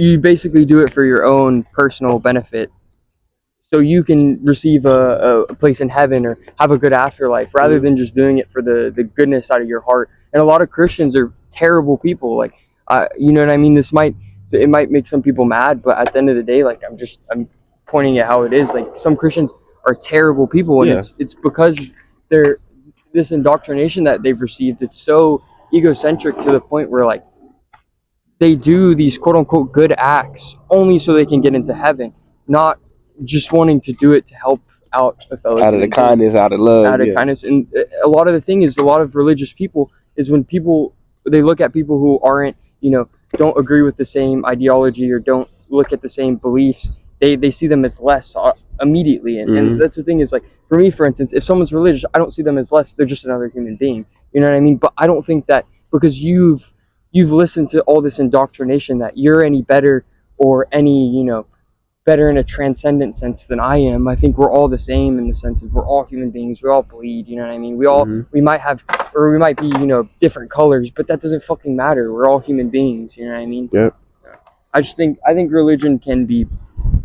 you basically do it for your own personal benefit, so you can receive a place in heaven or have a good afterlife, rather than just doing it for the goodness out of your heart. And a lot of Christians are terrible people. Like, you know what I mean? It might make some people mad, but at the end of the day, like, I'm pointing at how it is. Like, some Christians are terrible people, and it's because they're this indoctrination that they've received. It's so egocentric to the point where, like, they do these quote unquote good acts only so they can get into heaven, not just wanting to do it to help out a fellow. Out of the kindness, out of love. Out of kindness. And a lot of the thing is, a lot of religious people is when they look at people who aren't, don't agree with the same ideology or don't look at the same beliefs, they see them as less immediately. And that's the thing is, like, for me, for instance, if someone's religious, I don't see them as less. They're just another human being. You know what I mean? But I don't think that because you've listened to all this indoctrination that you're any better or any, better in a transcendent sense than I am. I think we're all the same in the sense of we're all human beings. We all bleed, you know what I mean? We might have, or we might be, different colors, but that doesn't fucking matter. We're all human beings, you know what I mean? Yep. I think religion can be,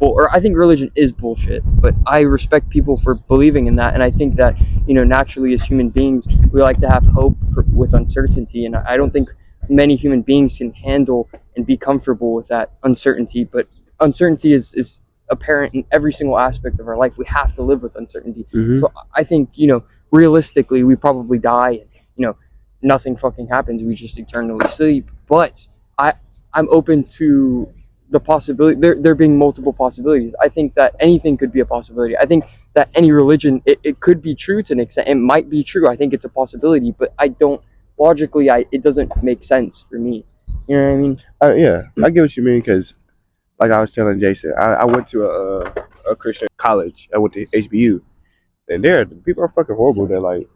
I think religion is bullshit, but I respect people for believing in that. And I think that, naturally as human beings, we like to have hope with uncertainty. And I don't think many human beings can handle and be comfortable with that uncertainty, but uncertainty is apparent in every single aspect of our life. We have to live with uncertainty. So I think, realistically, we probably die and, nothing fucking happens. We just eternally sleep. But I'm open to the possibility, there being multiple possibilities. I think that anything could be a possibility. I think that any religion, it could be true to an extent. It might be true. I think it's a possibility, but logically, it doesn't make sense for me. You know what I mean? Yeah, I get what you mean, because like I was telling Jason, I went to a Christian college. I went to HBU, and there people are fucking horrible. They're like,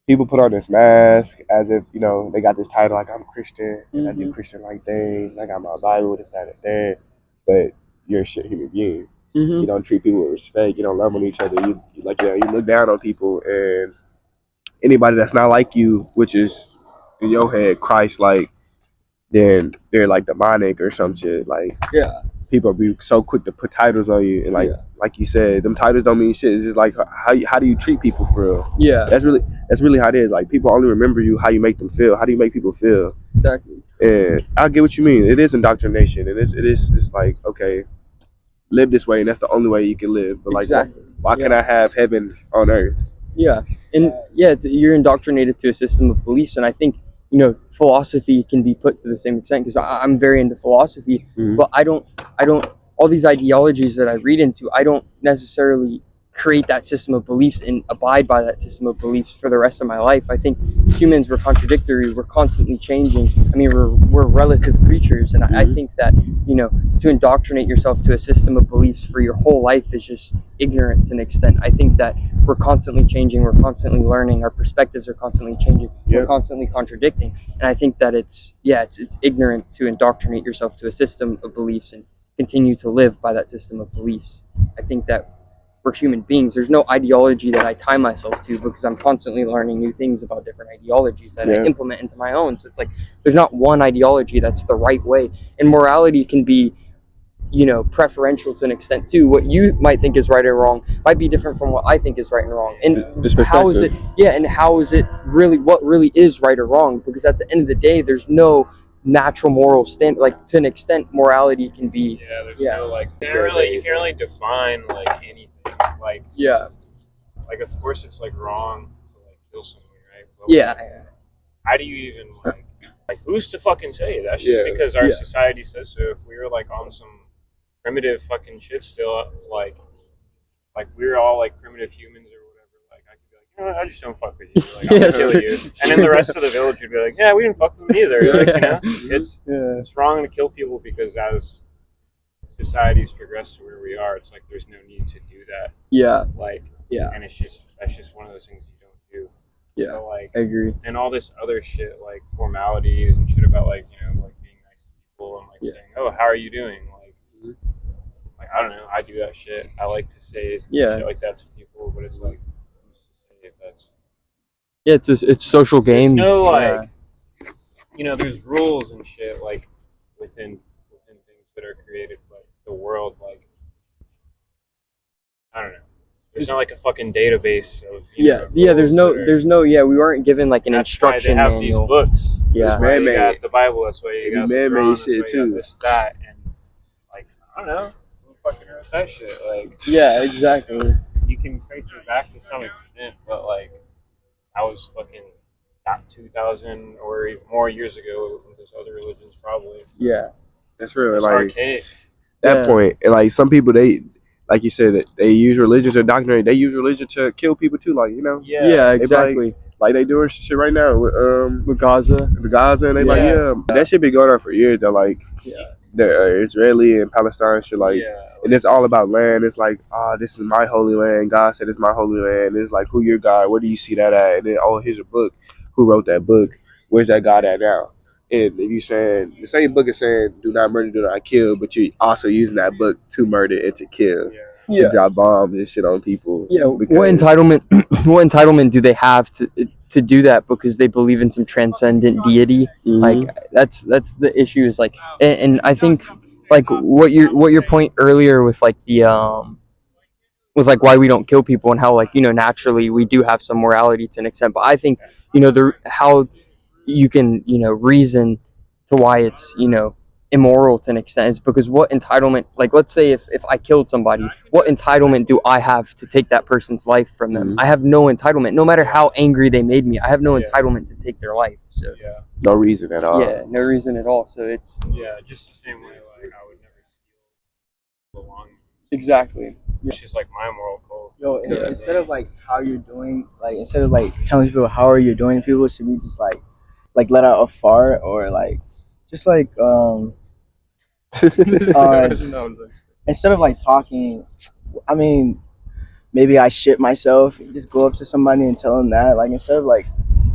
people put on this mask as if they got this title, like, I'm Christian and I do Christian-like things, and I got my Bible, this, that, and that. But you're a shit human being. You don't treat people with respect. You don't love on each other. You look down on people, and anybody that's not like you, which is in your head Christ-like, then they're like demonic or some shit. Like, people be so quick to put titles on you, and like you said, them titles don't mean shit. It's just like how do you treat people for real? Yeah, that's really how it is. Like, people only remember you how you make them feel. How do you make people feel? Exactly. And I get what you mean. It is indoctrination. It's like, okay, live this way, and that's the only way you can live. But like, why can't I have heaven on earth? Yeah, and you're indoctrinated to a system of beliefs, and I think philosophy can be put to the same extent, because I'm very into philosophy, but I don't all these ideologies that I read into, I don't necessarily create that system of beliefs and abide by that system of beliefs for the rest of my life. I think humans, we're contradictory, we're constantly changing. I mean, we're relative creatures, and I think that to indoctrinate yourself to a system of beliefs for your whole life is just ignorant to an extent. I think that we're constantly changing, we're constantly learning, our perspectives are constantly changing, we're constantly contradicting, and I think that it's ignorant to indoctrinate yourself to a system of beliefs and continue to live by that system of beliefs. I think that we're human beings. There's no ideology that I tie myself to, because I'm constantly learning new things about different ideologies that I implement into my own. So it's like there's not one ideology that's the right way, and morality can be preferential to an extent too. What you might think is right or wrong might be different from what I think is right and wrong. And how is it? Yeah, and how is it really? What really is right or wrong? Because at the end of the day, there's no natural moral standard. Like, to an extent, morality can be. Yeah, there's no like. You can't really define like anything. Like, like, of course it's like wrong to like kill someone, right? But how do you even like who's to fucking say? That's just because our society says so. If we were like on some primitive fucking shit still, like we're all like primitive humans or whatever, like I could be like, I just don't fuck with you, like I'm gonna kill you, and then the rest of the village would be like, we didn't fuck with them either, like, it's wrong to kill people, because as society's progressed to where we are, it's like there's no need to do that. And that's just one of those things you don't do. So, like, I agree. And all this other shit, like formalities and shit about like like being nice to people and like saying, oh, how are you doing, like I don't know, I do that shit. I like to say shit like that to people, but it's like, who's to say if that's it's social games. There's no like there's rules and shit like within things. that are created, but the world, like, I don't know. There's not like a fucking database of there's no we weren't given like an instruction manual. They have manual. These books. Yeah, that's why you got the Bible. That's why you got the man-made shit too. This, that, and like I don't know, who fucking wrote that shit? Like yeah, exactly. You can trace it back to some extent, but like that was fucking 2,000 or even more years ago. There's other religions probably. Yeah, that's real. It's like archaic. That point, and like some people, they like you said that they use religion to indoctrinate. They use religion to kill people too. Like Yeah, exactly. Like they doing shit right now with Gaza, and they that shit been going on for years. They're like the Israeli and Palestine shit and it's all about land. It's like this is my holy land. God said it's my holy land. It's like who your God? Where do you see that at? And then here's a book. Who wrote that book? Where's that God at now? And if you saying the same book is saying do not murder, do not kill, but you're also using that book to murder and to kill, to drop bombs and shit on people. Yeah, what entitlement do they have to do that because they believe in some transcendent deity? Mm-hmm. Like that's the issue. Is like, and I think like what your point earlier with like the with like why we don't kill people and how like naturally we do have some morality to an extent, but I think how you can reason to why it's immoral to an extent is because what entitlement, like let's say if I killed somebody, what entitlement do I have to take that person's life from them? I have no entitlement. No matter how angry they made me, I have no entitlement to take their life. So no reason at all. Yeah, no reason at all. So it's just the same way like I would never steal belongings. Exactly. It's just like my moral code. Yo, instead of like how you're doing, like instead of like telling people how are you doing, people should be just like let out a fart or like just like instead of like talking, I mean, maybe I shit myself, just go up to somebody and tell them that, like instead of like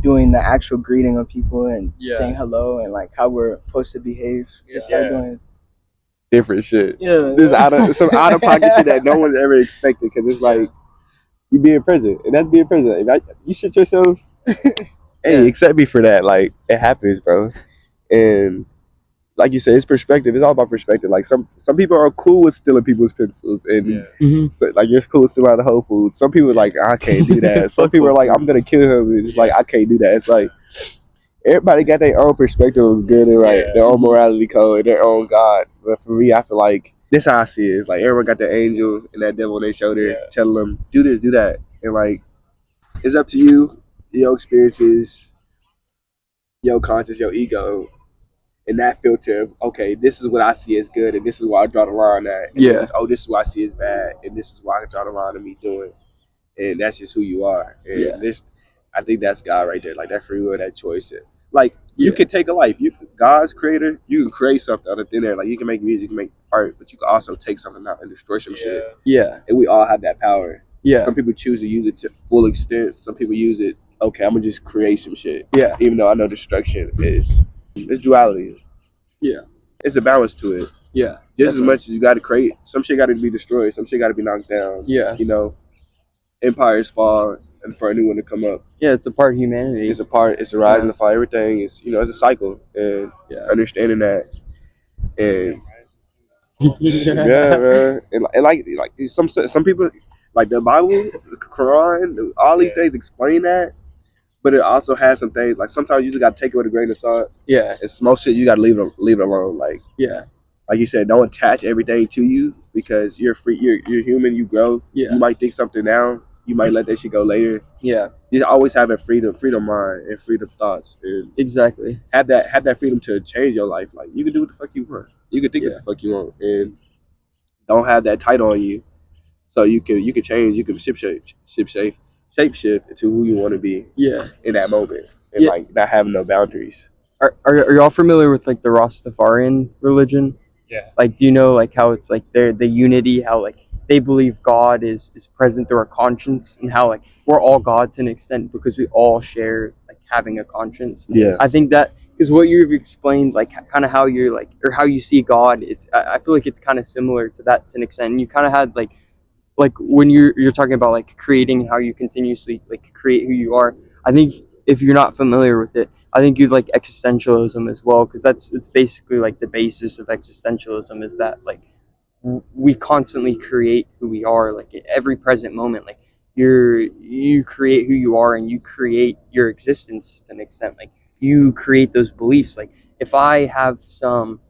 doing the actual greeting of people and saying hello and like how we're supposed to behave, just start doing different shit. This some out of pocket shit that no one's ever expected because it's like you be in prison and that's being prison. You shit yourself. Hey, accept me for that. Like it happens, bro. And like you said, it's perspective. It's all about perspective. Like some people are cool with stealing people's pencils, and so, like you're cool with stealing out of Whole Foods. Some people are like, I can't do that. Some people are like, I'm gonna kill him. And it's like I can't do that. It's like everybody got their own perspective of good and right, their own morality code, their own God. But for me, I feel like this how I see it. It's like everyone got the angel and that devil on their shoulder, telling them do this, do that, and like it's up to you, your experiences, your conscience, your ego. And that filter of, okay, this is what I see as good, and this is why I draw the line at. And this is what I see as bad, and this is why I draw the line of me doing. And that's just who you are. And I think that's God right there. Like that free will, that choice. Like you can take a life. God's creator, you can create something out of thin air. Like you can make music, you can make art, but you can also take something out and destroy some shit. Yeah. And we all have that power. Yeah. Some people choose to use it to full extent. Some people use it, okay, I'm gonna just create some shit. Yeah. Even though I know destruction is. It's duality. Yeah. It's a balance to it. Yeah. Just as much as you got to create, some shit got to be destroyed, some shit got to be knocked down. Yeah. Empires fall and for a new one to come up. Yeah, it's a part of humanity. It's a rise and a fall. Everything is, it's a cycle. And understanding that. And man. And like some people, like the Bible, the Quran, all these things explain that. But it also has some things like sometimes you just gotta take it with a grain of salt. Yeah. It's most shit you gotta leave it alone. Like like you said, don't attach everything to you because you're free. You're human. You grow. Yeah. You might think something now. You might let that shit go later. Yeah. You always have a freedom mind and freedom thoughts. And exactly. Have that freedom to change your life. Like you can do what the fuck you want. You can think what the fuck you want, and don't have that title on you. So you can change. You can shape shift into who you want to be in that moment and like not having no boundaries. Are y'all familiar with like the Rastafarian religion? Yeah. Like do you know like how it's like the unity, how like they believe God is present through our conscience and how like we're all God to an extent because we all share like having a conscience. Yeah. I think that because what you've explained, like kind of how you're like or how you see God, I feel like it's kind of similar to that to an extent. And you kind of had like when you're talking about like creating how you continuously like create who you are. I think if you're not familiar with it, I think you'd like existentialism as well, because it's basically like the basis of existentialism is that like we constantly create who we are, like at every present moment. Like you create who you are, and you create your existence to an extent. Like you create those beliefs. Like if I have some,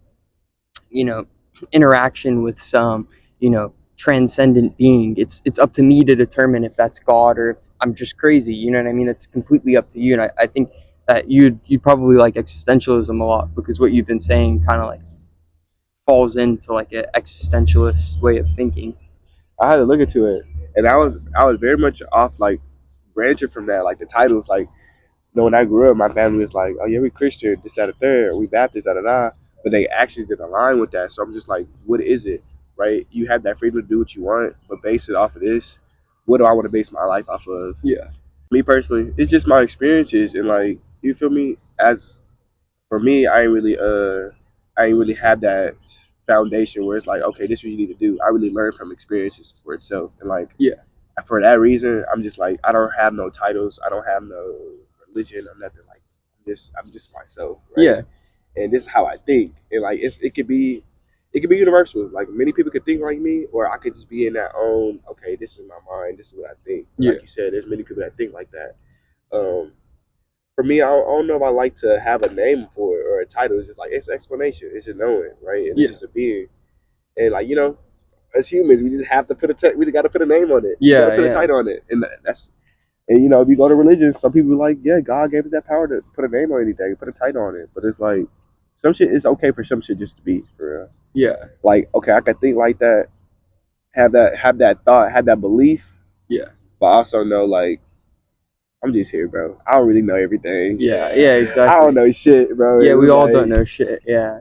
you know, interaction with some, you know, transcendent being, it's up to me to determine if that's God or if I'm just crazy. You know what I mean? It's completely up to you. And I think that you'd probably like existentialism a lot, because what you've been saying kind of like falls into like an existentialist way of thinking. I had to look into it, and I was very much off like branching from that. Like the titles, like when I grew up, my family was like, "Oh yeah, we Christian, this, that, or third, we Baptist, da da da." But they actions didn't align with that, so I'm just like, "What is it?" Right? You have that freedom to do what you want, but base it off of this. What do I want to base my life off of? Yeah. Me personally, it's just my experiences, and like, you feel me? As for me, I ain't really have that foundation where it's like, okay, this is what you need to do. I really learn from experiences for itself, and like, Yeah. for that reason, I'm just like, I don't have no titles, I don't have no religion or nothing. Like, I'm just myself. Right? Yeah. And this is how I think, and like, it could be universal. Like many people could think like me, or I could just be in that own. Okay, this is my mind. This is what I think. Yeah. Like you said, there's many people that think like that. For me, I don't know if I like to have a name for it or a title. It's just like, it's explanation. It's just knowing, right? And Yeah. it's just a being. And like, you know, as humans, we just have to we just got to put a name on it. Yeah, we got to put a title on it, and that's. And you know, if you go to religion, some people are like, yeah, God gave us that power to put a name on anything, put a title on it. But it's like, some shit is okay for some shit just to be, for real. Yeah. Like, okay, I can think like that, have that thought, have that belief. Yeah. But also know, like, I'm just here, bro. I don't really know everything. Yeah, exactly. I don't know shit, bro. Yeah, we all like, don't know shit. Yeah.